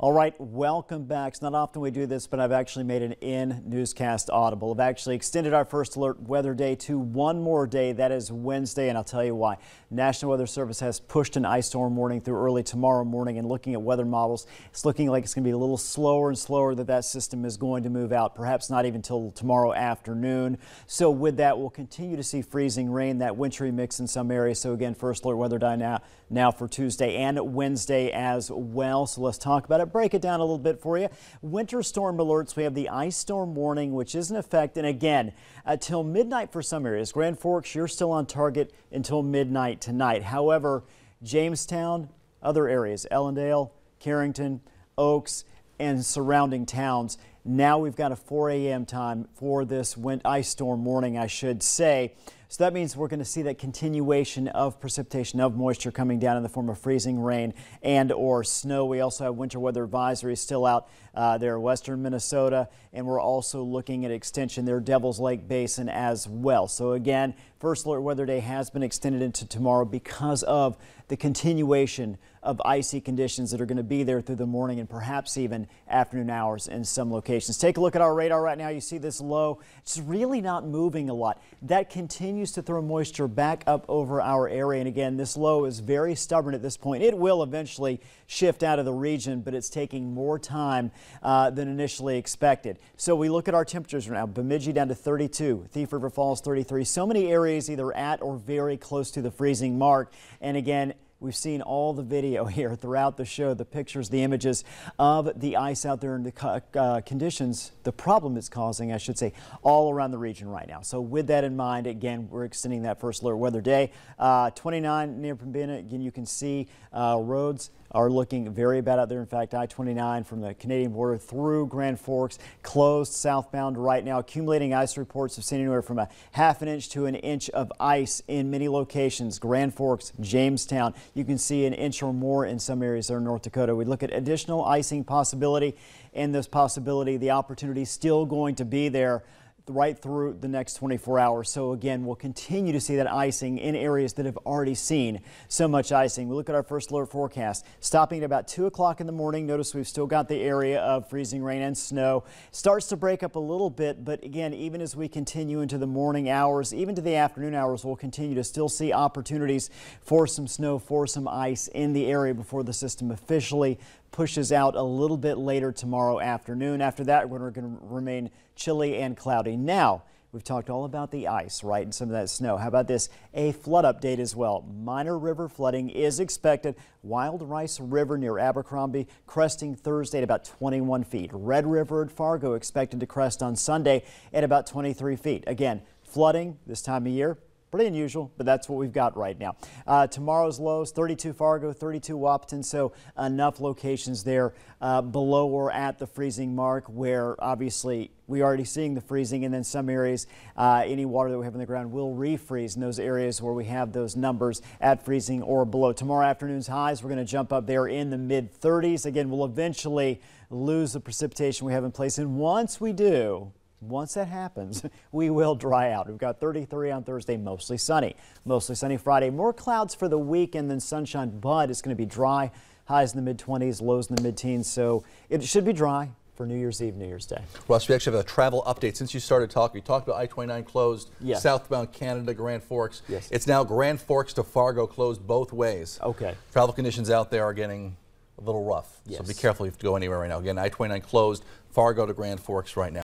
All right, welcome back. It's not often we do this, but I've actually made an in-newscast audible. I've actually extended our first alert weather day to one more day. That is Wednesday, and I'll tell you why. National Weather Service has pushed an ice storm warning through early tomorrow morning, and looking at weather models, it's looking like it's going to be a little slower and slower that system is going to move out, perhaps not even till tomorrow afternoon. So with that, we'll continue to see freezing rain, that wintry mix in some areas. So again, first alert weather day now for Tuesday and Wednesday as well. So let's talk about it. Break it down a little bit for you. Winter storm alerts. We have the ice storm warning, which is in effect. And again, till midnight for some areas. Grand Forks, you're still on target until midnight tonight. However, Jamestown, other areas, Ellendale, Carrington, Oaks, and surrounding towns. Now we've got a 4 a.m. time for this ice storm warning, I should say. So that means we're going to see that continuation of precipitation, of moisture coming down in the form of freezing rain and or snow. We also have winter weather advisories still out there, western Minnesota, and we're also looking at extension there, Devil's Lake Basin as well. So again, first alert weather day has been extended into tomorrow because of the continuation of icy conditions that are going to be there through the morning and perhaps even afternoon hours in some locations. Take a look at our radar right now. You see this low. It's really not moving a lot. That continues to throw moisture back up over our area. And again, this low is very stubborn at this point. It will eventually shift out of the region, but it's taking more time than initially expected. So we look at our temperatures right now. Bemidji down to 32, Thief River Falls 33. So many areas either at or very close to the freezing mark. And again, we've seen all the video here throughout the show, the pictures, the images of the ice out there and the conditions, the problem it's causing, I should say, all around the region right now. So with that in mind, again, we're extending that first alert weather day. 29 near Pembina, again, you can see roads are looking very bad out there. In fact, I-29 from the Canadian border through Grand Forks closed southbound right now. Accumulating ice reports have seen anywhere from a ½ inch to an inch of ice in many locations. Grand Forks, Jamestown, you can see an inch or more in some areas there in North Dakota. We look at additional icing possibility, and this possibility, the opportunity is still going to be there right through the next 24 hours. So again, we'll continue to see that icing in areas that have already seen so much icing. We look at our first alert forecast stopping at about 2 o'clock in the morning. Notice we've still got the area of freezing rain and snow. Starts to break up a little bit, but again, even as we continue into the morning hours, even to the afternoon hours, we'll continue to still see opportunities for some snow, for some ice in the area before the system officially pushes out a little bit later tomorrow afternoon. After that, we're going to remain chilly and cloudy. Now, we've talked all about the ice, right, and some of that snow. How about this? A flood update as well. Minor river flooding is expected. Wild Rice River near Abercrombie cresting Thursday at about 21 feet. Red River at Fargo expected to crest on Sunday at about 23 feet. Again, flooding this time of year. Pretty unusual, but that's what we've got right now. Tomorrow's lows, 32 Fargo, 32 Wahpeton, so enough locations there below or at the freezing mark where obviously we're already seeing the freezing, and then some areas, any water that we have in the ground will refreeze in those areas where we have those numbers at freezing or below. Tomorrow afternoon's highs, we're going to jump up there in the mid-30s. Again, we'll eventually lose the precipitation we have in place, and once we do, once that happens, we will dry out. We've got 33 on Thursday, mostly sunny. Mostly sunny Friday. More clouds for the weekend than sunshine, but it's going to be dry. Highs in the mid-20s, lows in the mid-teens, so it should be dry for New Year's Eve, New Year's Day. Russ, we actually have a travel update. Since you started talking, you talked about I-29 closed, yes. Southbound Canada, Grand Forks. Yes. It's now Grand Forks to Fargo closed both ways. Okay. Travel conditions out there are getting a little rough, yes. So be careful if you have to go anywhere right now. Again, I-29 closed, Fargo to Grand Forks right now.